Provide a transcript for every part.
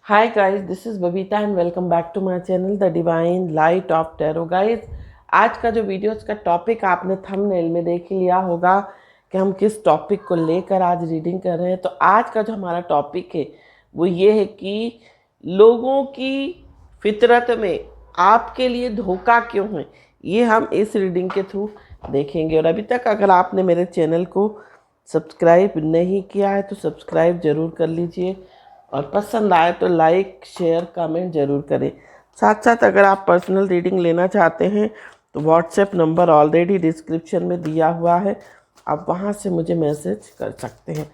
Hi guys, this is Babita and welcome back to my channel The Divine Light of Tarot. Guys, आज का जो videos का topic आपने thumbnail में देख ही लिया होगा कि हम किस टॉपिक को लेकर आज रीडिंग कर रहे हैं। तो आज का जो हमारा टॉपिक है वो ये है कि लोगों की फितरत में आपके लिए धोखा क्यों है, ये हम इस रीडिंग के थ्रू देखेंगे। और अभी तक अगर आपने मेरे चैनल को सब्सक्राइब नहीं किया है तो सब्सक्राइब ज़रूर कर लीजिए और पसंद आए तो लाइक शेयर कमेंट ज़रूर करें। साथ साथ अगर आप पर्सनल रीडिंग लेना चाहते हैं तो व्हाट्सएप नंबर ऑलरेडी डिस्क्रिप्शन में दिया हुआ है, आप वहाँ से मुझे मैसेज कर सकते हैं।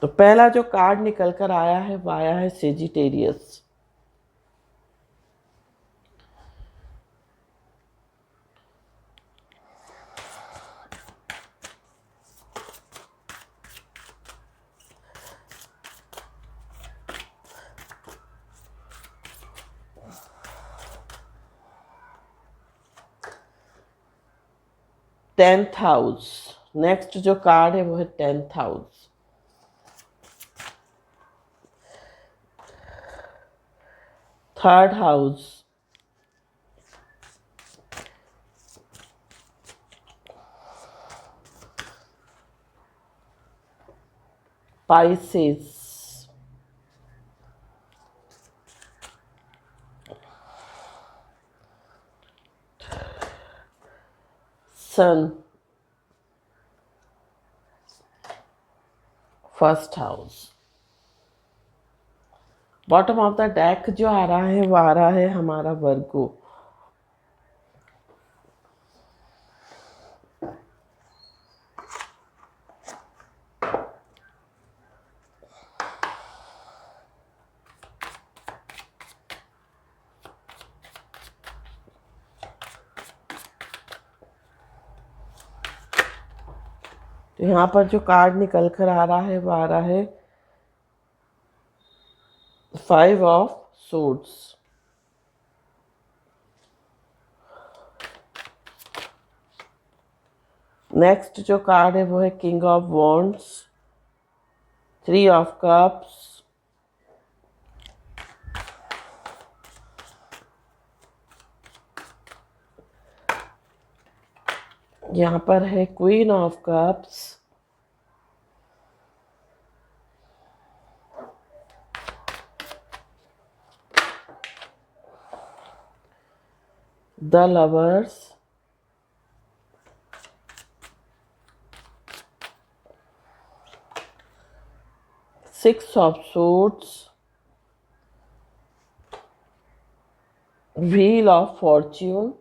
तो पहला जो कार्ड निकल कर आया है वो आया है सेजिटेरियस। Tenth house. नेक्स्ट जो कार्ड है वो है tenth house. Third house, Pisces, sun, first house. Bottom of the deck जो आ रहा है वो आ रहा है हमारा वर्गो। तो यहाँ पर जो कार्ड निकल कर आ रहा है वो आ रहा है फाइव ऑफ सोर्ड्स। नेक्स्ट जो कार्ड है वो है king of wands, three of cups, यहाँ पर है queen of cups, the lovers, six of swords, wheel of Fortune,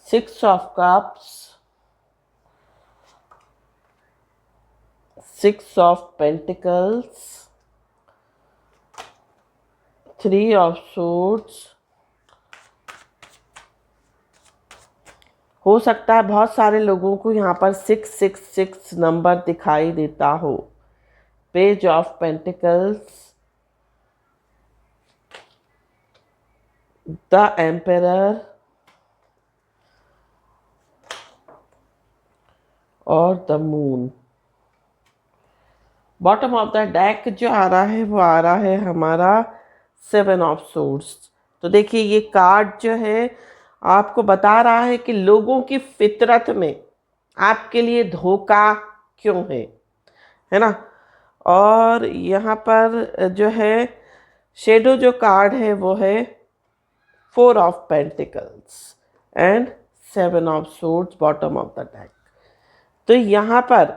six of cups, six of pentacles, three of swords. हो सकता है बहुत सारे लोगों को यहाँ पर 666 नंबर दिखाई देता हो। Page of pentacles, the emperor और the moon. Bottom of the deck जो आ रहा है वो आ रहा है हमारा सेवन ऑफ सोर्ड्स। तो देखिए ये कार्ड जो है आपको बता रहा है कि लोगों की फितरत में आपके लिए धोखा क्यों है ना। और यहाँ पर जो है शेडो जो कार्ड है वो है four of pentacles and seven of swords bottom of the deck. तो यहाँ पर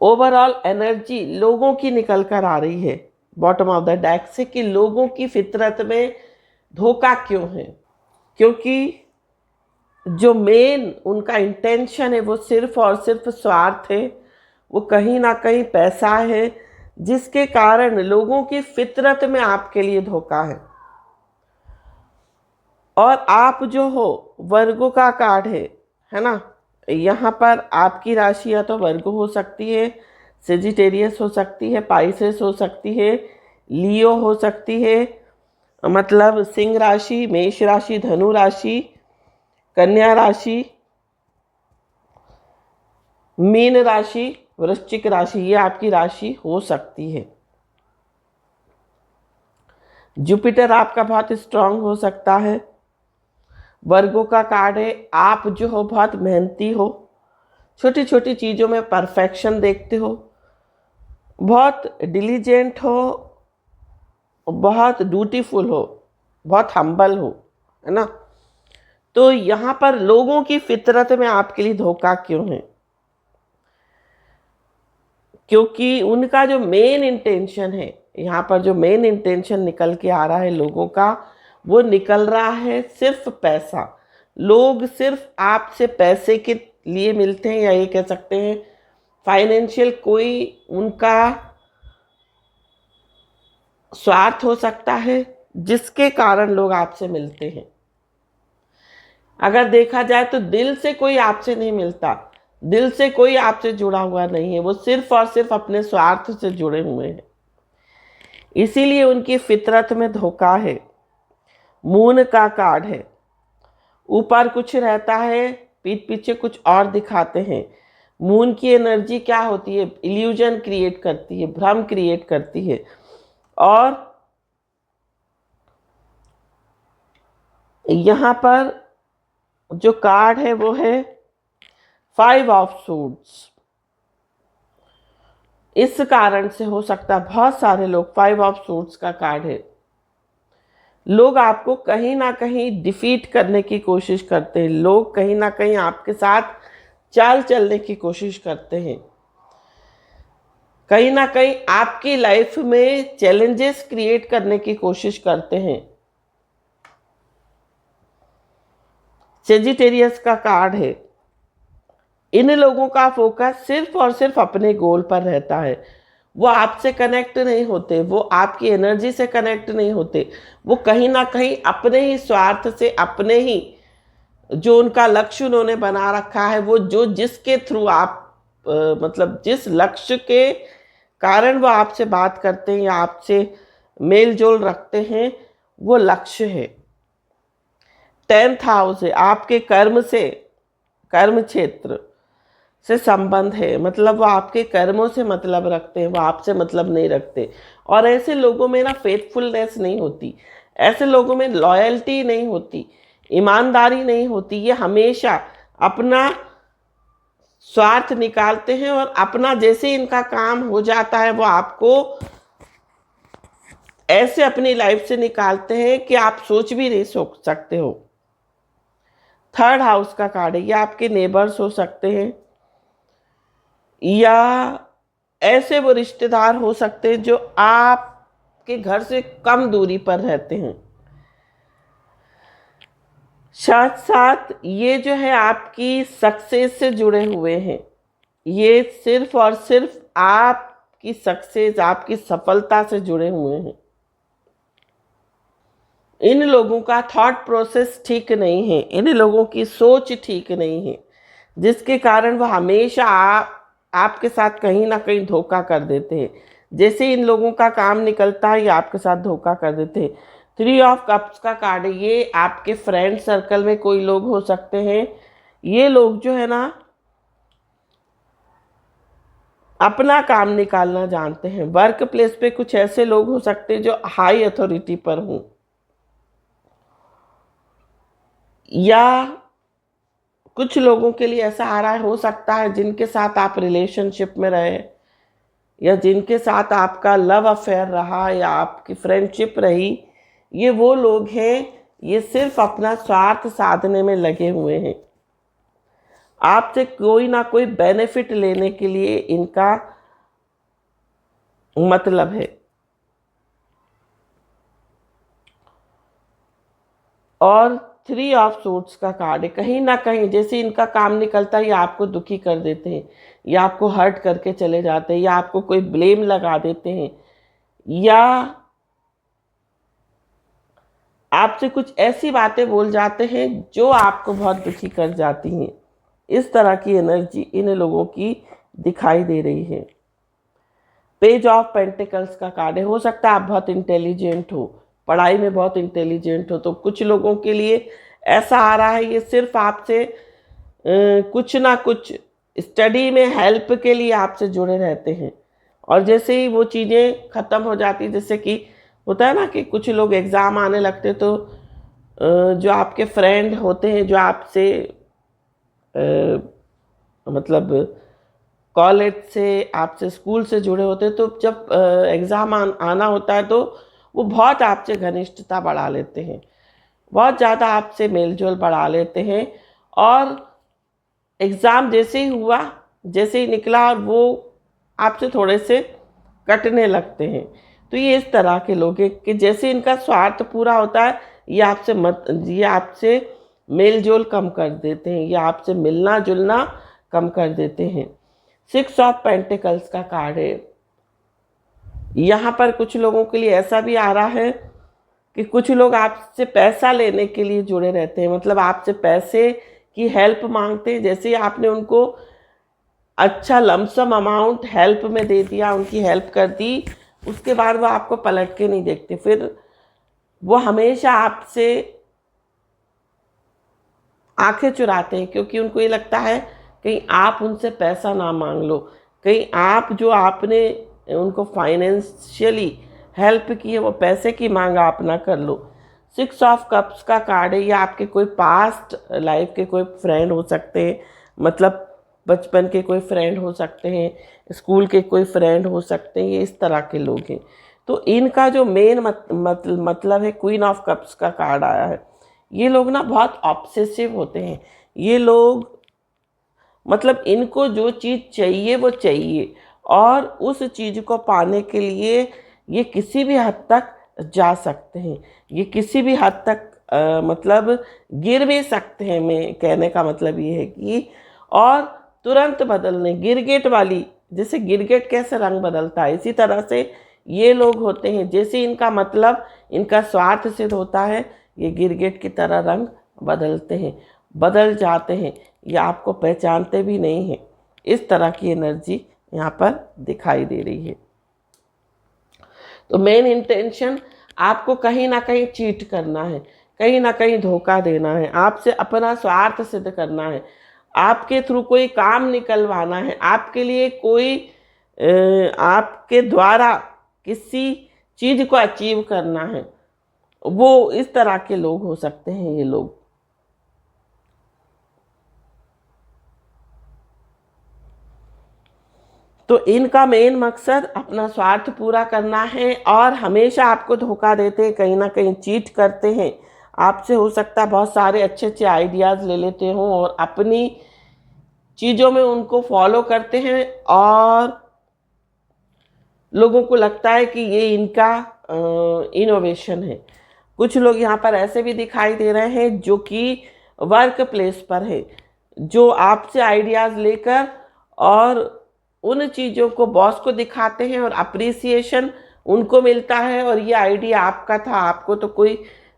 ओवरऑल एनर्जी लोगों की निकल कर आ रही है बॉटम ऑफ द डेक से कि लोगों की फितरत में धोखा क्यों है, क्योंकि जो मेन उनका इंटेंशन है वो सिर्फ और सिर्फ स्वार्थ है, वो कहीं ना कहीं पैसा है, जिसके कारण लोगों की फितरत में आपके लिए धोखा है। और आप जो हो वर्गो का कार्ड है ना। यहाँ पर आपकी राशि या तो वर्गो हो सकती है, सेजिटेरियस हो सकती है, पाइसेस हो सकती है, लियो हो सकती है, मतलब सिंह राशि, मेष राशि, धनु राशि, कन्या राशि, मीन राशि, वृश्चिक राशि, ये आपकी राशि हो सकती है। जुपिटर आपका बहुत स्ट्रांग हो सकता है। वर्गों का कार्ड है, आप जो हो बहुत मेहनती हो, छोटी छोटी चीज़ों में परफेक्शन देखते हो, बहुत डिलीजेंट हो, बहुत ड्यूटीफुल हो, बहुत हम्बल हो, है ना। तो यहाँ पर लोगों की फितरत में आपके लिए धोखा क्यों है? क्योंकि उनका जो मेन इंटेंशन है, यहाँ पर जो मेन इंटेंशन निकल के आ रहा है लोगों का, वो निकल रहा है सिर्फ पैसा। लोग सिर्फ आपसे पैसे के लिए मिलते हैं, या ये कह सकते हैं फाइनेंशियल कोई उनका स्वार्थ हो सकता है, जिसके कारण लोग आपसे मिलते हैं। अगर देखा जाए तो दिल से कोई आपसे नहीं मिलता, दिल से कोई आपसे जुड़ा हुआ नहीं है, वो सिर्फ और सिर्फ अपने स्वार्थ से जुड़े हुए हैं। इसीलिए उनकी फितरत में धोखा है। मून का कार्ड है, ऊपर कुछ रहता है, पीठ पीछे कुछ और दिखाते हैं। मून की एनर्जी क्या होती है? इल्यूजन क्रिएट करती है, भ्रम क्रिएट करती है। और यहाँ पर जो कार्ड है वो है 5 ऑफ सूट्स। इस कारण से हो सकता है बहुत सारे लोग, 5 ऑफ सूट्स का कार्ड है, लोग आपको कहीं ना कहीं डिफीट करने की कोशिश करते हैं, लोग कहीं ना कहीं आपके साथ चाल चलने की कोशिश करते हैं, कहीं ना कहीं आपकी लाइफ में चैलेंजेस क्रिएट करने की कोशिश करते हैं। सेजिटेरियस का कार्ड है, इन लोगों का फोकस सिर्फ और सिर्फ अपने गोल पर रहता है। वो आपसे कनेक्ट नहीं होते, वो आपकी एनर्जी से कनेक्ट नहीं होते, वो कहीं ना कहीं अपने ही स्वार्थ से, अपने ही जो उनका लक्ष्य उन्होंने बना रखा है, वो जो जिसके थ्रू आप मतलब जिस लक्ष्य के कारण वो आपसे बात करते हैं या आपसे मेल जोल रखते हैं, वो लक्ष्य है। 10th हाउस है, आपके कर्म से, कर्म क्षेत्र से संबंध है, मतलब वो आपके कर्मों से मतलब रखते हैं, वो आपसे मतलब नहीं रखते। और ऐसे लोगों में ना फेथफुलनेस नहीं होती, ऐसे लोगों में लॉयल्टी नहीं होती, ईमानदारी नहीं होती। ये हमेशा अपना स्वार्थ निकालते हैं, और अपना जैसे इनका काम हो जाता है वो आपको ऐसे अपनी लाइफ से निकालते हैं कि आप सोच भी नहीं सकते हो। 3rd हाउस का कार्ड है, ये आपके नेबर्स हो सकते हैं, या ऐसे वो रिश्तेदार हो सकते हैं जो आपके घर से कम दूरी पर रहते हैं। साथ साथ ये जो है आपकी सक्सेस से जुड़े हुए हैं, ये सिर्फ और सिर्फ आपकी सक्सेस, आपकी सफलता से जुड़े हुए हैं। इन लोगों का थॉट प्रोसेस ठीक नहीं है, इन लोगों की सोच ठीक नहीं है, जिसके कारण वह हमेशा आपके साथ कहीं ना कहीं धोखा कर देते हैं। जैसे इन लोगों का काम निकलता है, ये आपके साथ धोखा कर देते हैं। 3 ऑफ कप्स का कार्ड है, ये आपके फ्रेंड सर्कल में कोई लोग हो सकते हैं। ये लोग जो है ना अपना काम निकालना जानते हैं। वर्क प्लेस पे कुछ ऐसे लोग हो सकते हैं जो हाई अथॉरिटी पर हों, या कुछ लोगों के लिए ऐसा आ रहा है, हो सकता है जिनके साथ आप रिलेशनशिप में रहे, या जिनके साथ आपका लव अफेयर रहा, या आपकी फ्रेंडशिप रही, ये वो लोग हैं, ये सिर्फ अपना स्वार्थ साधने में लगे हुए हैं। आपसे कोई ना कोई बेनिफिट लेने के लिए इनका मतलब है। और 3 ऑफ सूट्स का कार्ड है, कहीं ना कहीं जैसे इनका काम निकलता है, ये आपको दुखी कर देते हैं, या आपको हर्ट करके चले जाते हैं, या आपको कोई ब्लेम लगा देते हैं, या आपसे कुछ ऐसी बातें बोल जाते हैं जो आपको बहुत दुखी कर जाती हैं। इस तरह की एनर्जी इन लोगों की दिखाई दे रही है। पेज ऑफ पेंटिकल्स का कार्ड है, हो सकता है आप बहुत इंटेलिजेंट हो, पढ़ाई में बहुत इंटेलिजेंट हो, तो कुछ लोगों के लिए ऐसा आ रहा है ये सिर्फ आपसे कुछ ना कुछ स्टडी में हेल्प के लिए आपसे जुड़े रहते हैं। और जैसे ही वो चीज़ें ख़त्म हो जाती, जैसे कि होता है ना कि कुछ लोग एग्ज़ाम आने लगते तो जो आपके फ्रेंड होते हैं, जो आपसे मतलब कॉलेज से, आपसे स्कूल से जुड़े होते हैं, तो जब एग्ज़ाम आना होता है तो वो बहुत आपसे घनिष्ठता बढ़ा लेते हैं, बहुत ज़्यादा आपसे मेल जोल बढ़ा लेते हैं। और एग्ज़ाम जैसे ही हुआ, जैसे ही निकला, और वो आपसे थोड़े से कटने लगते हैं। तो ये इस तरह के लोग हैं कि जैसे इनका स्वार्थ पूरा होता है, ये आपसे मेल जोल कम कर देते हैं, ये आपसे मिलना जुलना कम कर देते हैं। 6 ऑफ पेंटिकल्स का कार्ड है। यहाँ पर कुछ लोगों के लिए ऐसा भी आ रहा है कि कुछ लोग आपसे पैसा लेने के लिए जुड़े रहते हैं, मतलब आपसे पैसे की हेल्प मांगते हैं। जैसे ही आपने उनको अच्छा लमसम अमाउंट हेल्प में दे दिया, उनकी हेल्प कर दी, उसके बाद वो आपको पलट के नहीं देखते। फिर वो हमेशा आपसे आंखें चुराते हैं, क्योंकि उनको ये लगता है कहीं आप उनसे पैसा ना मांग लो, कहीं आप जो आपने उनको फाइनेंशियली हेल्प की है वो पैसे की मांग आप ना कर लो। 6 ऑफ कप्स का कार्ड है। ये आपके कोई पास्ट लाइफ के कोई फ्रेंड हो सकते हैं, मतलब बचपन के कोई फ्रेंड हो सकते हैं, स्कूल के कोई फ्रेंड हो सकते हैं, ये इस तरह के लोग हैं। तो इनका जो मेन मतलब है, क्वीन ऑफ कप्स का कार्ड आया है। ये लोग ना बहुत ऑब्सेसिव होते हैं। ये लोग मतलब इनको जो चीज़ चाहिए वो चाहिए, और उस चीज़ को पाने के लिए ये किसी भी हद तक जा सकते हैं, ये किसी भी हद तक मतलब गिर भी सकते हैं। मैं कहने का मतलब ये है कि, और तुरंत बदलने, गिरगिट वाली, जैसे गिरगिट कैसे रंग बदलता है, इसी तरह से ये लोग होते हैं। जैसे इनका मतलब, इनका स्वार्थ सिद्ध होता है, ये गिरगिट की तरह रंग बदलते हैं, बदल जाते हैं, ये आपको पहचानते भी नहीं हैं। इस तरह की एनर्जी यहाँ पर दिखाई दे रही है। तो मेन इंटेंशन आपको कहीं ना कहीं चीट करना है, कहीं ना कहीं धोखा देना है, आपसे अपना स्वार्थ सिद्ध करना है, आपके थ्रू कोई काम निकलवाना है, आपके लिए कोई आपके द्वारा किसी चीज़ को अचीव करना है। वो इस तरह के लोग हो सकते हैं ये लोग। तो इनका मेन मकसद अपना स्वार्थ पूरा करना है, और हमेशा आपको धोखा देते हैं, कहीं ना कहीं चीट करते हैं आपसे। हो सकता है बहुत सारे अच्छे अच्छे आइडियाज़ ले लेते हों और अपनी चीज़ों में उनको फॉलो करते हैं, और लोगों को लगता है कि ये इनका इनोवेशन है। कुछ लोग यहाँ पर ऐसे भी दिखाई दे रहे हैं जो कि वर्क प्लेस पर है, जो आपसे आइडियाज़ लेकर और उन चीज़ों को बॉस को दिखाते हैं, और अप्रिसिएशन उनको मिलता है, और ये आइडिया आपका था, आपको तो कोई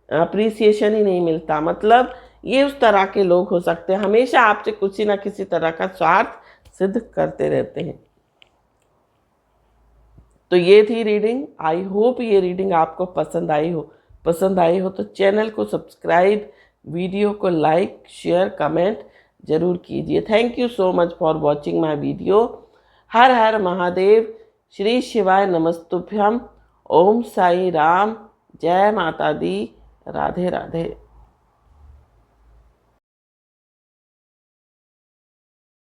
अप्रिसिएशन ही नहीं मिलता। मतलब ये उस तरह के लोग हो सकते हैं, हमेशा आपसे किसी ना किसी तरह का स्वार्थ सिद्ध करते रहते हैं। तो ये थी रीडिंग। आई होप ये रीडिंग आपको पसंद आई हो तो चैनल को सब्सक्राइब, वीडियो को लाइक, शेयर, कमेंट जरूर कीजिए। Thank you so much for watching my video. हर हर महादेव, श्री शिवाय नमस्तुभ्यम, ओम साई राम, जय माता दी, राधे राधे।